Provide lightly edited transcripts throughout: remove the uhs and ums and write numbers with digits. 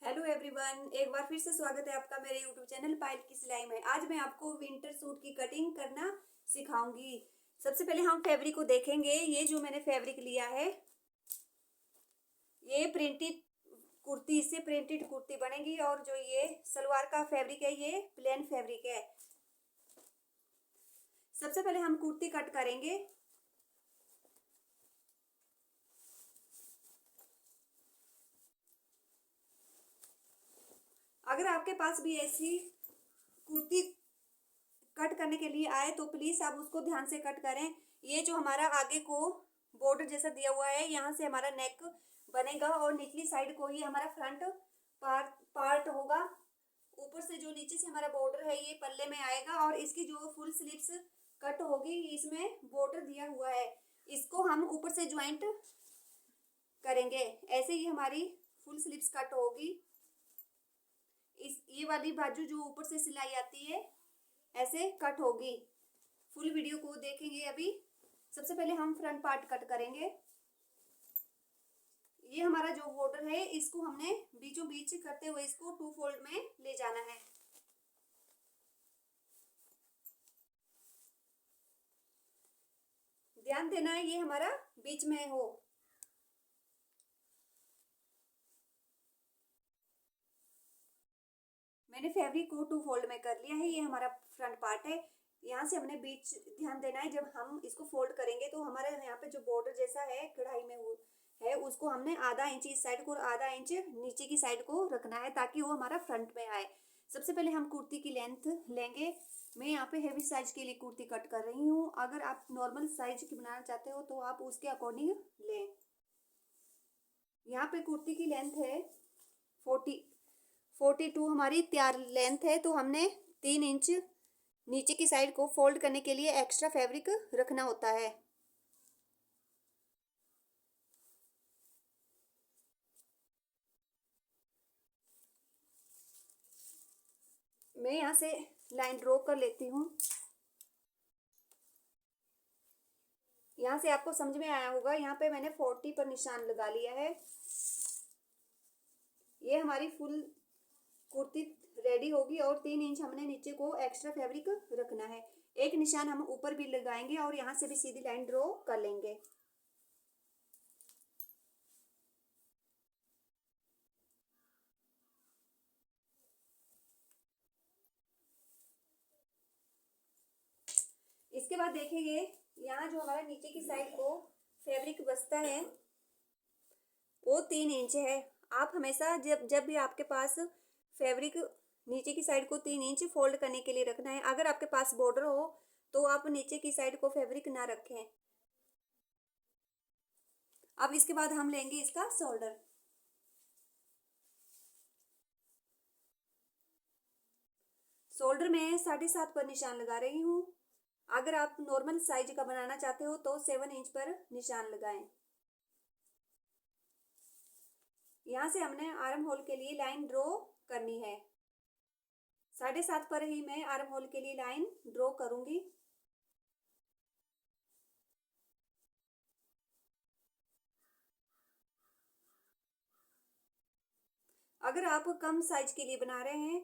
Hello everyone, एक बार फिर से स्वागत है आपका मेरे यूट्यूब चैनल पायल की सिलाई में। आज मैं आपको विंटर सूट की कटिंग करना सिखाऊंगी। सबसे पहले हम फैब्रिक को देखेंगे। ये जो मैंने फैब्रिक लिया है, ये प्रिंटेड कुर्ती, इससे प्रिंटेड कुर्ती बनेगी। और जो ये सलवार का फैब्रिक है, ये प्लेन फैब्रिक है। सबसे पहले हम कुर्ती कट करेंगे। अगर आपके पास भी ऐसी कुर्ती कट करने के लिए आए तो प्लीज आप उसको ध्यान से कट करें। ये जो हमारा आगे को बॉर्डर जैसा दिया हुआ है, यहाँ से हमारा नेक बनेगा और निचली साइड को ही हमारा फ्रंट पार्ट होगा। ऊपर से जो नीचे से हमारा बॉर्डर है, ये पल्ले में आएगा और इसकी जो फुल स्लीव्स कट होगी, इसमें बॉर्डर दिया हुआ है। इसको हम ऊपर से ज्वाइंट करेंगे। ऐसे ही हमारी फुल स्लीव्स कट होगी। ये वाली बाजू जो ऊपर से सिलाई आती है, ऐसे कट होगी। फुल वीडियो को देखेंगे। अभी सबसे पहले हम फ्रंट पार्ट कट करेंगे। ये हमारा जो बॉर्डर है, इसको हमने बीचों बीच करते हुए इसको 2 फोल्ड में ले जाना है। ध्यान देना है ये हमारा बीच में हो। मैंने फैब्रिक को 2 फोल्ड में कर लिया है। ये हमारा फ्रंट पार्ट है। यहाँ से हमने बीच ध्यान देना है। जब हम इसको फोल्ड करेंगे तो हमारे यहाँ पे जो बॉर्डर जैसा है कढ़ाई में है, उसको हमने आधा इंच इस साइड को और आधा इंच नीचे की साइड को रखना है, ताकि वो हमारा फ्रंट में आए। सबसे पहले हम कुर्ती की लेंथ लेंगे। मैं यहाँ पे हेवी साइज के लिए कुर्ती कट कर रही हूँ। अगर आप नॉर्मल साइज की बनाना चाहते हो तो आप उसके अकॉर्डिंग लें। यहाँ पे कुर्ती की लेंथ है 42 हमारी तैयार लेंथ है। तो हमने 3 इंच नीचे की साइड को फोल्ड करने के लिए एक्स्ट्रा फैब्रिक रखना होता है। मैं यहाँ से लाइन ड्रॉ कर लेती हूँ। यहाँ से आपको समझ में आया होगा। यहाँ पे मैंने 40 पर निशान लगा लिया है। ये हमारी फुल कुर्ती रेडी होगी और 3 इंच हमने नीचे को एक्स्ट्रा फैब्रिक रखना है। एक निशान हम ऊपर भी लगाएंगे और यहाँ से भी सीधी लाइन ड्रॉ कर लेंगे। इसके बाद देखेंगे, यहाँ जो हमारा नीचे की साइड को फैब्रिक बचता है, वो 3 इंच है। आप हमेशा जब जब भी आपके पास फैब्रिक नीचे की साइड को 3 इंच फोल्ड करने के लिए रखना है। अगर आपके पास बॉर्डर हो तो आप नीचे की साइड को फैब्रिक ना रखें। अब इसके बाद हम लेंगे इसका शोल्डर। शोल्डर में 7.5 पर निशान लगा रही हूँ। अगर आप नॉर्मल साइज का बनाना चाहते हो तो 7 इंच पर निशान लगाएं। यहाँ से हमने आर्म होल के लिए लाइन ड्रॉ करनी है। 7.5 पर ही मैं आर्म होल के लिए लाइन ड्रॉ करूंगी। अगर आप कम साइज के लिए बना रहे हैं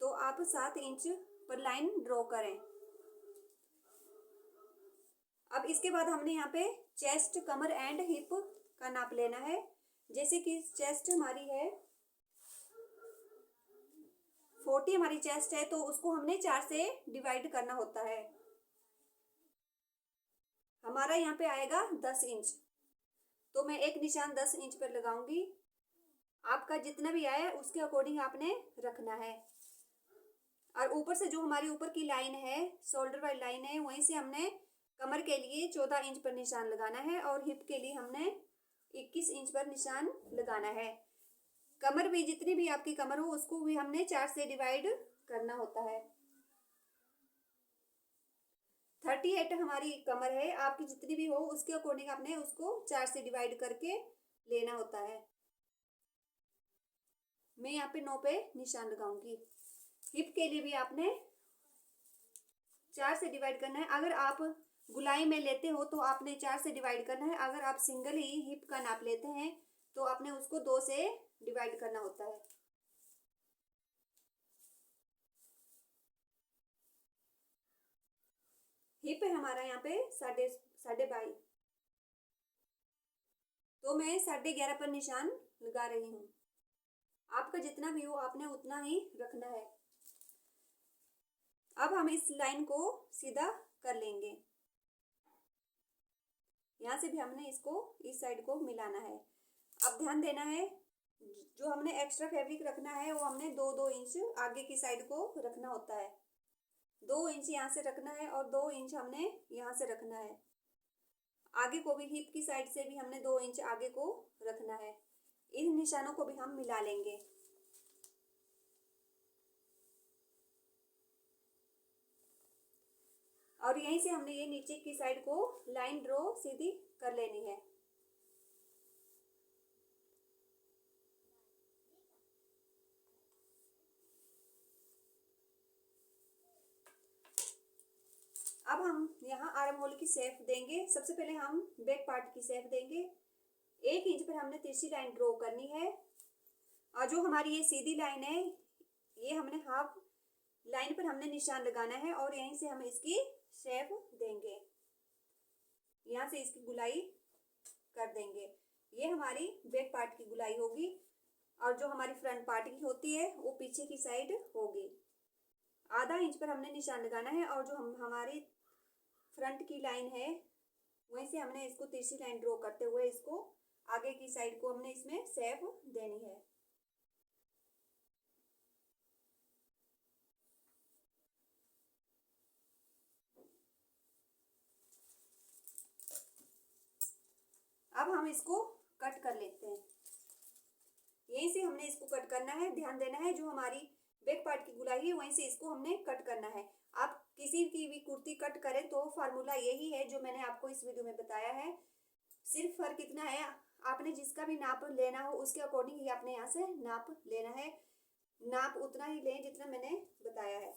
तो आप 7 इंच पर लाइन ड्रॉ करें। अब इसके बाद हमने यहाँ पे चेस्ट, कमर एंड हिप का नाप लेना है। जैसे कि चेस्ट हमारी है 40, हमारी चेस्ट है, तो उसको हमने 4 से डिवाइड करना होता है। हमारा यहाँ पे आएगा 10 इंच, तो मैं एक निशान 10 इंच पर लगाऊंगी। आपका जितना भी आए उसके अकॉर्डिंग आपने रखना है। और ऊपर से जो हमारी ऊपर की लाइन है, शोल्डर वाली लाइन है, वहीं से हमने कमर के लिए 14 इंच पर निशान लगाना है और हिप के लिए हमने 21 इंच पर निशान लगाना है। कमर भी, जितनी भी आपकी कमर हो, उसको भी हमने 4 से डिवाइड करना होता है। 38 हमारी कमर है, आपकी जितनी भी हो उसके अकॉर्डिंग आपने उसको 4 से डिवाइड करके लेना होता है। मैं यहाँ पे 9 पे निशान लगाऊंगी। हिप के लिए भी आपने 4 से डिवाइड करना है। अगर आप गुलाई में लेते हो तो आपने 4 से डिवाइड करना है। अगर आप सिंगल ही हिप का नाप लेते हैं तो आपने उसको 2 से डिवाइड करना होता है। हिप है हमारा यहाँ पे 22.5, तो मैं 11.5 पर निशान लगा रही हूँ। आपका जितना भी हो आपने उतना ही रखना है। अब हम इस लाइन को सीधा कर लेंगे। यहाँ से भी हमने इसको इस साइड को मिलाना है। अब ध्यान देना है, जो हमने एक्स्ट्रा फैब्रिक रखना है वो हमने 2-2 इंच आगे की साइड को रखना होता है। 2 इंच यहाँ से रखना है और 2 इंच हमने यहाँ से रखना है। आगे को भी हिप की साइड से भी हमने 2 इंच आगे को रखना है। इन निशानों को भी हम मिला लेंगे। और यहीं से हमने ये नीचे की साइड को लाइन ड्रॉ सीधी कर लेनी है। अब हम यहाँ आर्म होल की शेप देंगे। सबसे पहले हम बैक पार्ट की शेप देंगे। 1 इंच पर हमने तिरछी लाइन ड्रॉ करनी है और जो हमारी ये सीधी लाइन है ये हमने हाफ लाइन पर हमने निशान लगाना है और यहीं से हम इसकी शेप देंगे। यहाँ से इसकी गुलाई कर देंगे। ये हमारी बैक पार्ट की गुलाई होगी और जो हमारी फ्रंट पार्ट की होती है वो पीछे की साइड होगी। आधा इंच पर हमने निशान लगाना है और जो हमारी फ्रंट की लाइन है वहीं से हमने इसको तिरछी लाइन ड्रॉ करते हुए इसको आगे की साइड को हमने इसमें शेप देनी है। अब हम इसको कट कर लेते हैं। यहीं से हमने इसको कट करना है। ध्यान देना है, जो हमारी बैक पार्ट की गुलाई है वहीं से इसको हमने कट करना है। आप किसी की भी कुर्ती कट करें तो फार्मूला यही है जो मैंने आपको इस वीडियो में बताया है। सिर्फ फर्क इतना है, आपने जिसका भी नाप लेना हो उसके अकॉर्डिंग ही आपने यहाँ से नाप लेना है। नाप उतना ही लें जितना मैंने बताया है।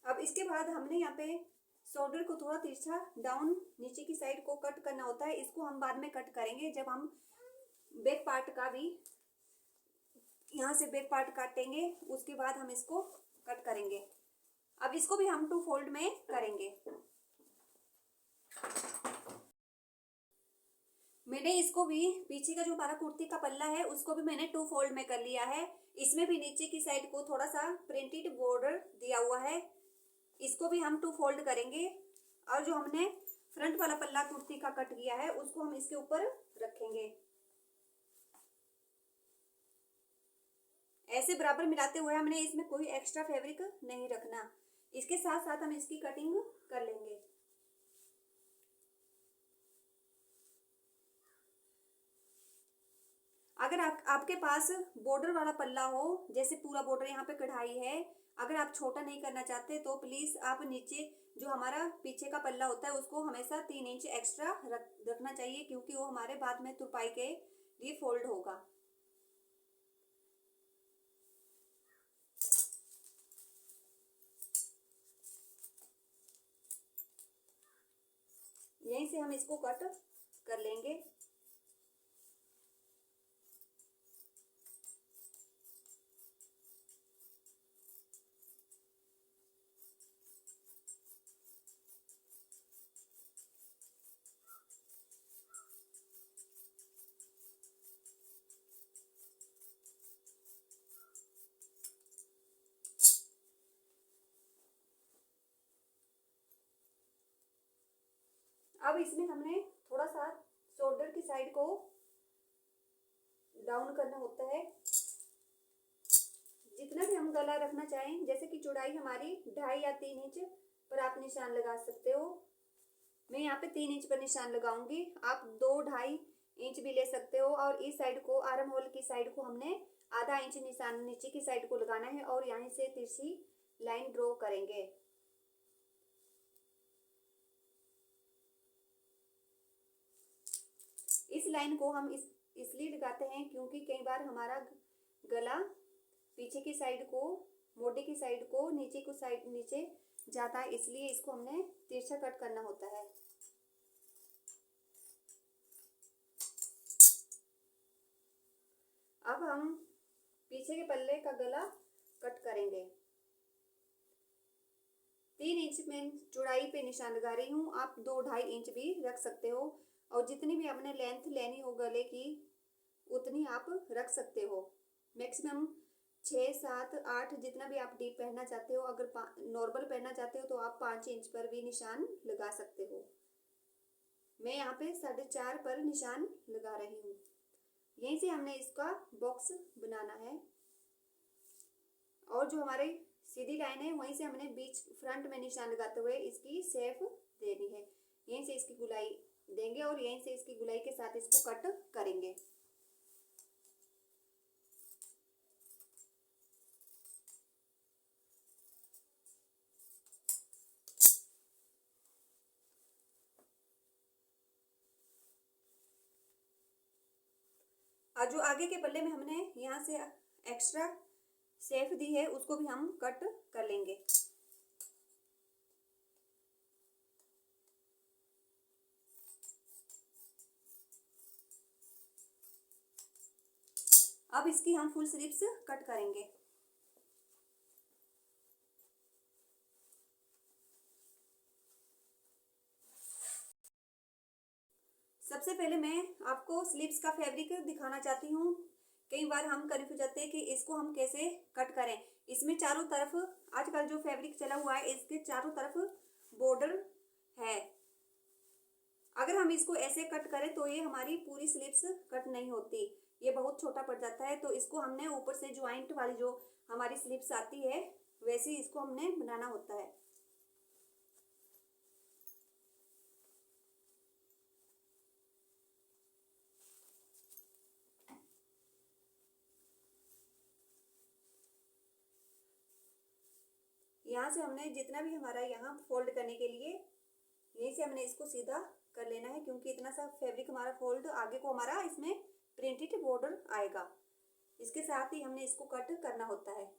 अब इसके बाद हमने यहाँ पे शोल्डर को थोड़ा तिरछा डाउन नीचे की साइड को कट करना होता है। इसको हम बाद में कट करेंगे जब हम बैक पार्ट का भी यहाँ से बैक पार्ट काटेंगे, उसके बाद हम इसको कट करेंगे। अब इसको भी हम 2 फोल्ड में करेंगे। मैंने इसको भी पीछे का जो हमारा कुर्ती का पल्ला है उसको भी मैंने 2 फोल्ड में कर लिया है। इसमें भी नीचे की साइड को थोड़ा सा प्रिंटेड बॉर्डर दिया हुआ है, इसको भी हम 2 फोल्ड करेंगे। और जो हमने फ्रंट वाला पल्ला कुर्ती का कट किया है उसको हम इसके ऊपर रखेंगे। ऐसे बराबर मिलाते हुए हमने इसमें कोई एक्स्ट्रा फैब्रिक नहीं रखना। इसके साथ साथ हम इसकी कटिंग कर लेंगे। अगर आपके पास बॉर्डर वाला पल्ला हो, जैसे पूरा बॉर्डर यहाँ पे कढ़ाई है, अगर आप छोटा नहीं करना चाहते तो प्लीज आप नीचे जो हमारा पीछे का पल्ला होता है उसको हमेशा 3 इंच एक्स्ट्रा रखना चाहिए, क्योंकि वो हमारे बाद में तुरपाई के लिए फोल्ड होगा। यहीं से हम इसको कट कर लेंगे। अब इसमें हमने थोड़ा सा शोल्डर की साइड को डाउन करना होता है। जितना भी हम गला रखना चाहें, जैसे कि चौड़ाई हमारी 2.5 या 3 इंच पर आप निशान लगा सकते हो। मैं यहाँ पे 3 इंच पर निशान लगाऊंगी, आप 2-2.5 इंच भी ले सकते हो। और इस साइड को आर्म होल की साइड को हमने आधा इंच निशान नीचे की साइड को लगाना है और यहाँ से तिरछी लाइन ड्रॉ करेंगे। लाइन को हम इसलिए लगाते हैं क्योंकि कई बार हमारा गला पीछे की साइड को, मोटे की साइड को नीचे जाता है, इसलिए इसको हमने तिरछा कट करना होता है। अब हम पीछे के पल्ले का गला कट करेंगे। 3 इंच में चौड़ाई पे निशान लगा रही हूँ, आप 2-2.5 इंच भी रख सकते हो, और जितनी भी आपने लेंथ लेनी हो गले की उतनी आप रख सकते हो। मैक्सिमम 6, 7, 8 जितना भी आप डीप पहनना चाहते हो। अगर नॉर्मल पहनना चाहते हो तो आप 5 इंच पर भी निशान लगा सकते हो। मैं यहाँ पे 4.5 पर निशान लगा रही हूँ। यहीं से हमने इसका बॉक्स बनाना है, और जो हमारी सीधी लाइन है वहीं से हमने बीच फ्रंट में निशान लगाते हुए इसकी शेप देनी है। यहीं से इसकी गुलाई देंगे और यहीं से इसकी गुलाई के साथ इसको कट करेंगे। जो आगे के पल्ले में हमने यहाँ से एक्स्ट्रा शेप दी है उसको भी हम कट कर लेंगे। अब इसकी हम फुल स्लीव्स कट करेंगे। सबसे पहले मैं आपको स्लीव्स का फैब्रिक दिखाना चाहती हूँ। कई बार हम कंफ्यूज हो जाते हैं कि इसको हम कैसे कट करें। इसमें चारों तरफ आजकल जो फैब्रिक चला हुआ है इसके चारों तरफ बॉर्डर है। अगर हम इसको ऐसे कट करें तो ये हमारी पूरी स्लीव्स कट नहीं होती, ये बहुत छोटा पड़ जाता है। तो इसको हमने ऊपर से ज्वाइंट वाली जो हमारी स्लीव्स आती है वैसे ही इसको हमने बनाना होता है। यहाँ से हमने जितना भी हमारा यहाँ फोल्ड करने के लिए यहीं से हमने इसको सीधा कर लेना है, क्योंकि इतना सा फैब्रिक हमारा फोल्ड आगे को हमारा इसमें प्रिंटेड बॉर्डर आएगा। इसके साथ ही हमने इसको कट करना होता है।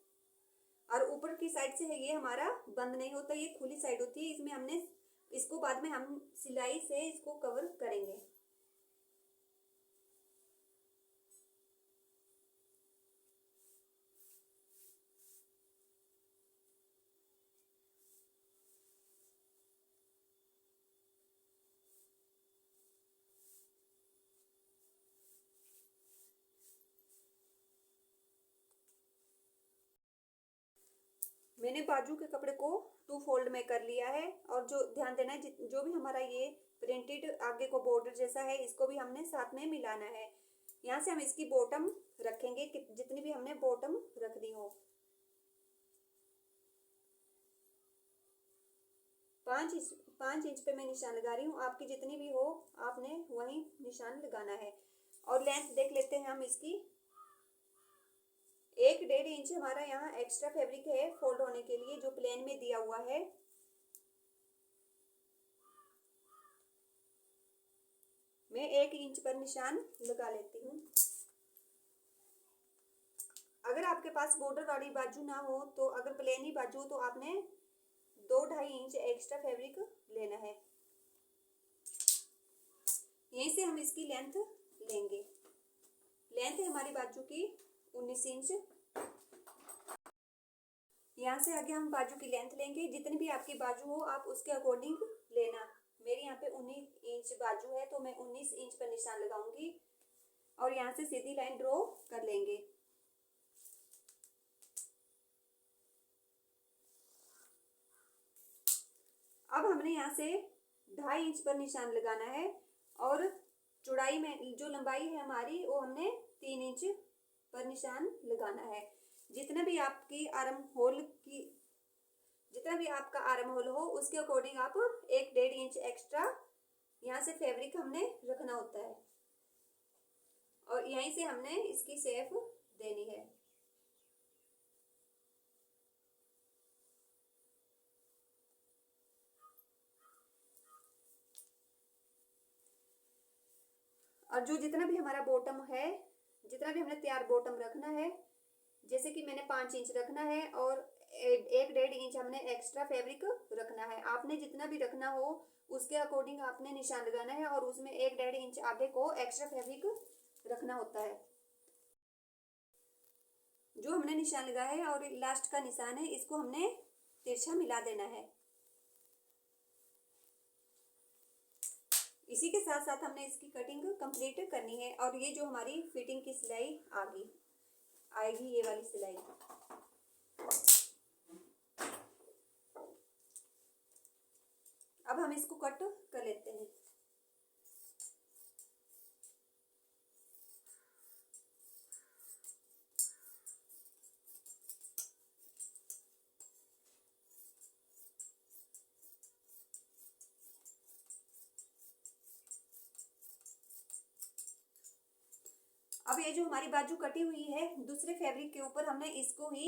और ऊपर की साइड से है ये हमारा बंद नहीं होता, ये खुली साइड होती है। इसमें हमने इसको बाद में हम सिलाई से इसको कवर करेंगे। मैंने बाजू के कपड़े को 2 फोल्ड में कर लिया है। और जो ध्यान देना है, जो भी हमारा ये प्रिंटेड आगे को बॉर्डर जैसा है इसको भी हमने साथ में मिलाना है। यहाँ से हम इसकी बॉटम रखेंगे, जितनी भी हमने बॉटम रखनी हो। 5 इंच पे मैं निशान लगा रही हूँ, आपकी जितनी भी हो आपने वही निशान लगाना है। और लेंथ देख लेते हैं हम इसकी। 1-1.5 इंच हमारा यहाँ एक्स्ट्रा फैब्रिक है फोल्ड होने के लिए, जो प्लेन में दिया हुआ है। मैं 1 इंच पर निशान लगा लेती हूँ। अगर आपके पास बॉर्डर वाली बाजू ना हो तो, अगर प्लेन ही बाजू हो तो आपने 2-2.5 इंच एक्स्ट्रा फैब्रिक लेना है। यहीं से हम इसकी लेंथ लेंगे। लेंथ है हमारी बाजू की 19 इंच। यहाँ से आगे हम बाजू की लेंथ लेंगे। जितनी भी आपकी बाजू हो आप उसके अकॉर्डिंग लेना। मेरी यहाँ पे 19 इंच बाजू है तो मैं 19 इंच पर निशान लगाऊंगी और यहाँ से सीधी लाइन ड्रॉ कर लेंगे। अब हमने यहाँ से 2.5 इंच पर निशान लगाना है और चौड़ाई में जो लंबाई है हमारी वो हमने 3 इंच पर निशान लगाना है। जितना भी आपका आर्म होल हो उसके अकॉर्डिंग आप 1-1.5 इंच एक्स्ट्रा यहाँ से फैब्रिक हमने रखना होता है और यहीं से हमने इसकी शेप देनी है। और जो जितना भी हमारा बॉटम है, जितना भी हमने तैयार बॉटम रखना है, जैसे कि मैंने 5 इंच रखना है और 1-1.5 इंच हमने एक्स्ट्रा फैब्रिक रखना है। आपने जितना भी रखना हो उसके अकॉर्डिंग आपने निशान लगाना है और उसमें 1-1.5 इंच आगे को एक्स्ट्रा फैब्रिक रखना होता है। जो हमने निशान लगाया है और लास्ट का निशान है, इसको हमने तिरछा मिला देना है। इसी के साथ साथ हमने इसकी कटिंग कंप्लीट करनी है और ये जो हमारी फिटिंग की सिलाई आएगी ये वाली सिलाई। अब हम इसको कट कर लेते हैं। अब ये जो हमारी बाजू कटी हुई है, दूसरे फैब्रिक के ऊपर हमने इसको ही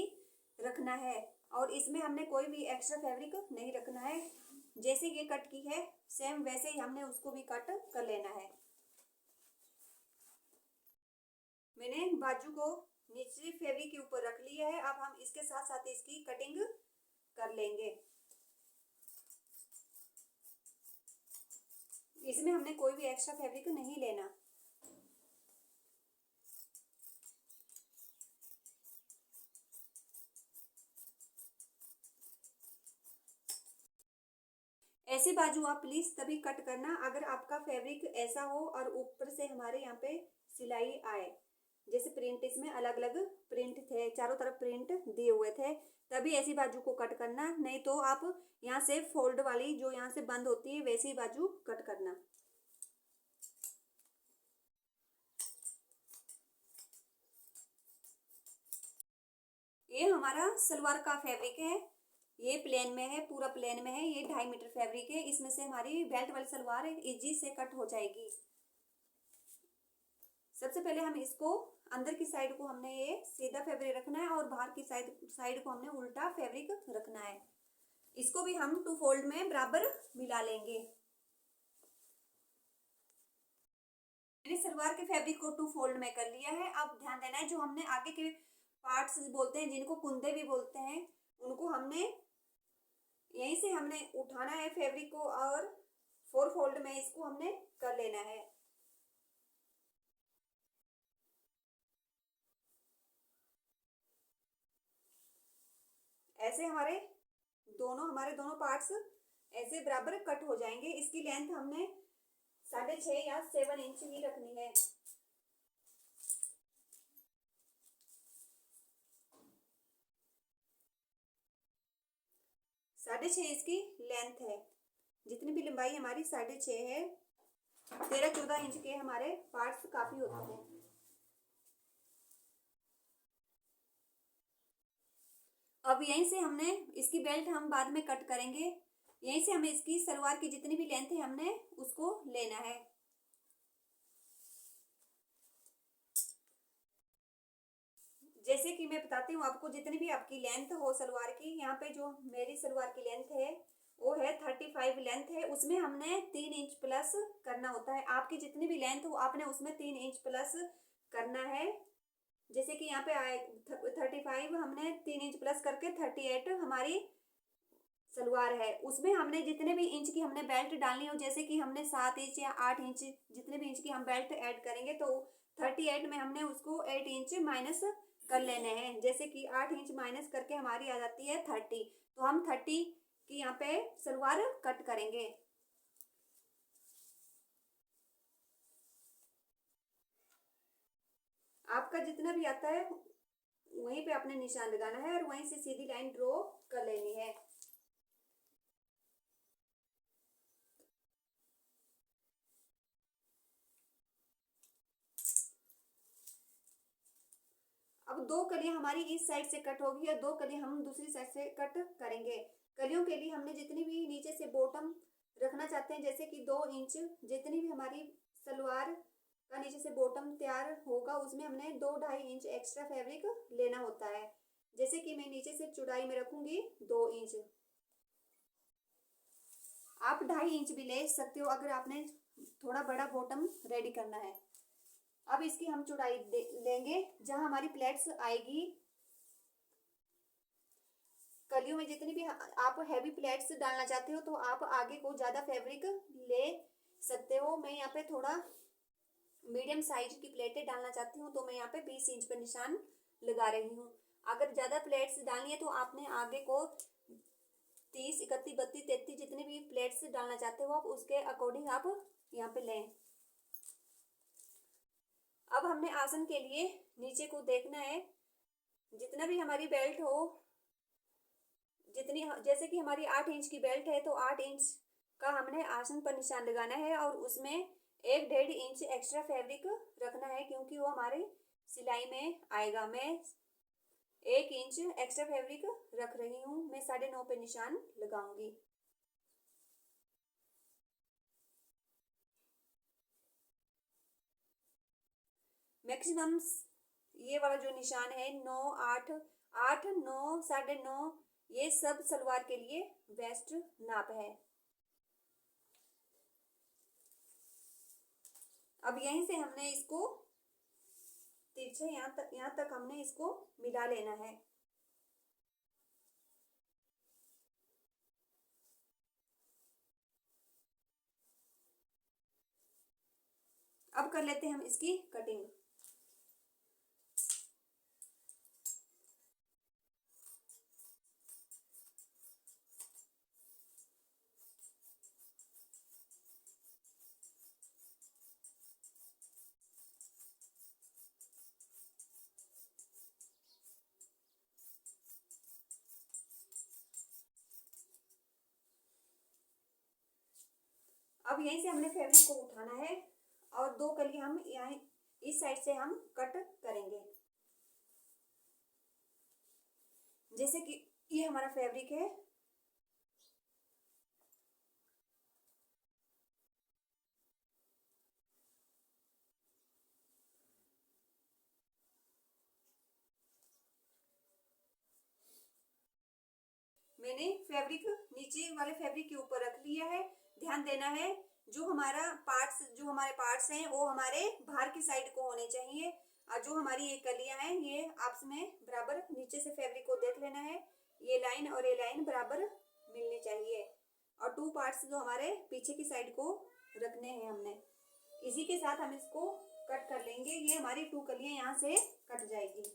रखना है और इसमें हमने कोई भी एक्स्ट्रा फैब्रिक नहीं रखना है। जैसे ये कट की है सेम वैसे ही हमने उसको भी कट कर लेना है। मैंने बाजू को निचले फैब्रिक के ऊपर रख लिया है। अब हम इसके साथ साथ इसकी कटिंग कर लेंगे। इसमें हमने कोई भी एक्स्ट्रा फैब्रिक नहीं लेना। ऐसे बाजू आप प्लीज तभी कट करना अगर आपका फैब्रिक ऐसा हो और ऊपर से हमारे यहाँ पे सिलाई आए। जैसे प्रिंट इसमें अलग अलग प्रिंट थे, चारों तरफ प्रिंट दिए हुए थे, तभी ऐसी बाजू को कट करना। नहीं तो आप यहाँ से फोल्ड वाली जो यहाँ से बंद होती है वैसी बाजू कट करना। ये हमारा सलवार का फैब्रिक है। ये प्लेन में है, पूरा प्लेन में है। ये 2.5 मीटर फैब्रिक है। इसमें से हमारी बेल्ट वाली सलवार इजी से कट हो जाएगी। सबसे पहले हम इसको अंदर की साइड को हमने ये सीधा फैब्रिक रखना है और बाहर की साइड को हमने उल्टा फैब्रिक रखना है। इसको भी हम 2 फोल्ड में बराबर मिला लेंगे। मैंने सलवार के फैब्रिक को 2 फोल्ड में कर लिया है। अब ध्यान देना है, जो हमने आगे के पार्ट्स बोलते हैं जिनको कुंदे भी बोलते हैं, उनको हमने यहीं से हमने उठाना है फैब्रिक को और 4 फोल्ड में इसको हमने कर लेना है। ऐसे हमारे दोनों पार्ट्स ऐसे बराबर कट हो जाएंगे। इसकी लेंथ हमने 6.5 या 7 इंच ही रखनी है। 6.5 इसकी लेंथ है। जितनी भी लंबाई हमारी 6.5 है। 13-14 इंच के हमारे पार्ट्स काफी होते हैं। अब यहीं से हमने इसकी बेल्ट हम बाद में कट करेंगे। यहीं से हमें इसकी सलवार की जितनी भी लेंथ है हमने उसको लेना है। जैसे कि मैं बताती हूँ आपको, जितनी भी आपकी लेंथ हो सलवार की, यहाँ पे जो मेरी सलवार की लेंथ है वो है 35 लेंथ है। उसमें हमने 3 इंच प्लस करना होता है। आपकी जितनी भी लेंथ हो आपने उसमें 3 इंच प्लस करना है। जैसे कि यहाँ पे आए 35, हमने 3 इंच प्लस करके 38 हमारी सलवार है। उसमें हमने जितने भी इंच की हमने बेल्ट डालनी हो, जैसे कि हमने 7 इंच या 8 इंच जितने भी इंच की हम बेल्ट ऐड करेंगे, तो 38 में हमने उसको 8 इंच माइनस कर लेने हैं। जैसे कि 8 इंच माइनस करके हमारी आ जाती है 30, तो हम 30 की यहाँ पे सलवार कट करेंगे। आपका जितना भी आता है वहीं पे आपने निशान लगाना है और वहीं से सीधी लाइन ड्रॉ कर लेनी है। अब 2 कलियां हमारी इस साइड से कट होगी और 2 कलियां हम दूसरी साइड से कट करेंगे। कलियों के लिए हमने जितनी भी नीचे से बॉटम रखना चाहते हैं, जैसे कि 2 इंच जितनी भी हमारी सलवार का नीचे से बॉटम तैयार होगा, उसमें हमने 2-2.5 इंच एक्स्ट्रा फैब्रिक लेना होता है। जैसे कि मैं नीचे से चौड़ाई में रखूंगी 2 इंच। आप 2.5 इंच भी ले सकते हो अगर आपने थोड़ा बड़ा बॉटम रेडी करना है। अब इसकी हम चौड़ाई लेंगे जहां हमारी प्लेट्स आएगी, कलियों में जितनी भी आप हैवी प्लेट्स डालना चाहते हो तो आप आगे को ज़्यादा फैब्रिक ले सकते हो। मैं यहाँ पे थोड़ा मीडियम साइज की प्लेटें डालना चाहती हूँ तो मैं यहाँ पे 20 इंच पर निशान लगा रही हूँ। अगर ज़्यादा प्लेट्स डालनी है तो आपने आगे को 30, 31, 32, 33 जितने भी प्लेट्स डालना चाहते हो आप उसके अकॉर्डिंग आप यहाँ पे लें। अब हमने आसन के लिए नीचे को देखना है, जितना भी हमारी बेल्ट हो, जितनी, जैसे कि हमारी 8 इंच की बेल्ट है तो 8 इंच का हमने आसन पर निशान लगाना है और उसमें 1-1.5 इंच एक्स्ट्रा फैब्रिक रखना है क्योंकि वो हमारी सिलाई में आएगा। मैं 1 इंच एक्स्ट्रा फैब्रिक रख रही हूँ, मैं 9.5 पे निशान लगाऊंगी। मैक्सिमम ये वाला जो निशान है 9, 8, 8, 9, 9.5, ये सब सलवार के लिए बेस्ट नाप है। अब यहीं से हमने इसको तिरछे यहाँ तक हमने इसको मिला लेना है। अब कर लेते हैं हम इसकी कटिंग। अब यहीं से हमने फैब्रिक को उठाना है और 2 कली हम यहाँ इस साइड से हम कट करेंगे। जैसे कि ये हमारा फैब्रिक है, मैंने फैब्रिक नीचे वाले फैब्रिक के ऊपर रख लिया है। ध्यान देना है जो हमारे पार्ट्स हैं वो हमारे बाहर की साइड को होने चाहिए और जो हमारी ये कलियां हैं ये आपस में बराबर, नीचे से फैब्रिक को देख लेना है, ये लाइन और ये लाइन बराबर मिलनी चाहिए। और 2 पार्ट्स जो हमारे पीछे की साइड को रखने हैं हमने, इसी के साथ हम इसको कट कर लेंगे। ये हमारी 2 कलियां यहाँ से कट जाएगी।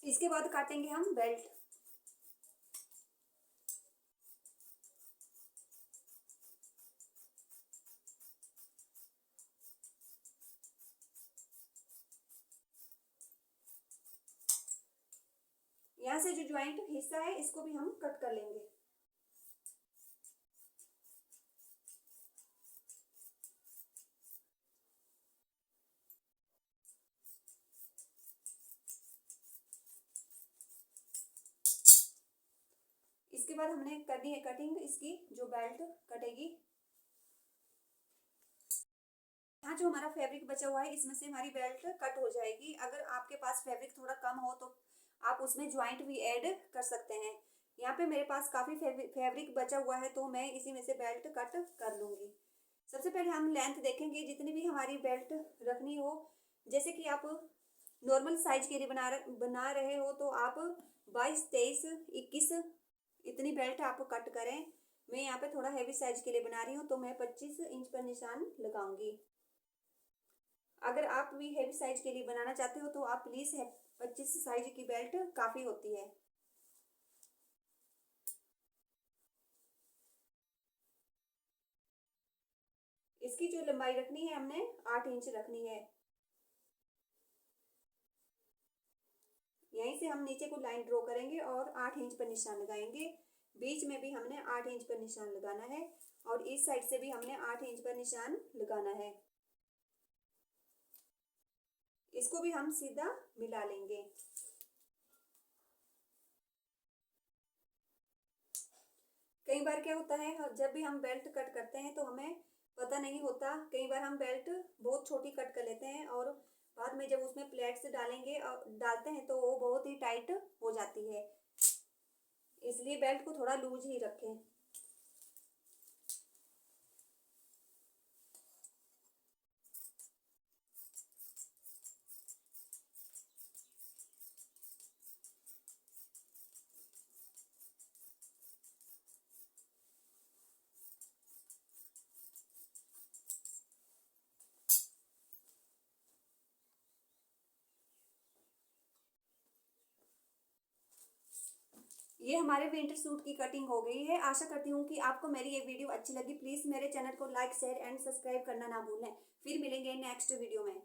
इसके बाद काटेंगे हम बेल्ट। यहाँ से जो ज्वाइंट हिस्सा है इसको भी हम कट कर लेंगे। इसके बाद हमने करनी है कटिंग इसकी, जो बेल्ट कटेगी। यहाँ जो हमारा फैब्रिक बचा हुआ है इसमें से हमारी बेल्ट कट हो जाएगी। अगर आपके पास फैब्रिक थोड़ा कम हो तो आप उसमें ज्वाइंट भी ऐड कर सकते हैं। यहाँ पे मेरे पास काफ़ी फैब्रिक बचा हुआ है तो मैं इसी में से बेल्ट कट कर लूँगी। सबसे पहले हम लेंथ देखेंगे, जितनी भी हमारी बेल्ट रखनी हो। जैसे कि आप नॉर्मल साइज के लिए बना रहे हो तो आप 22, 23, 21 इतनी बेल्ट आप कट करें। मैं यहाँ पे थोड़ा हैवी साइज के लिए बना रही हूँ तो मैं 25 इंच पर निशान लगाऊंगी। अगर आप भी हैवी साइज के लिए बनाना चाहते हो तो आप प्लीज 25 साइज की बेल्ट काफी होती है। इसकी जो लंबाई रखनी है हमने 8 इंच रखनी है। यहीं से हम नीचे को लाइन ड्रॉ करेंगे और 8 इंच पर निशान लगाएंगे। बीच में भी हमने 8 इंच पर निशान लगाना है और इस साइड से भी हमने 8 इंच पर निशान लगाना है। इसको भी हम सीधा मिला लेंगे। कई बार क्या होता है, जब भी हम बेल्ट कट करते हैं तो हमें पता नहीं होता। कई बार हम बेल्ट बहुत छोटी कट कर लेते हैं और बाद में जब उसमें प्लेट्स डालते हैं तो वो बहुत ही टाइट हो जाती है। इसलिए बेल्ट को थोड़ा लूज ही रखें। ये हमारे विंटर सूट की कटिंग हो गई है। आशा करती हूँ कि आपको मेरी ये वीडियो अच्छी लगी। प्लीज़ मेरे चैनल को लाइक शेयर एंड सब्सक्राइब करना ना भूलें। फिर मिलेंगे नेक्स्ट वीडियो में।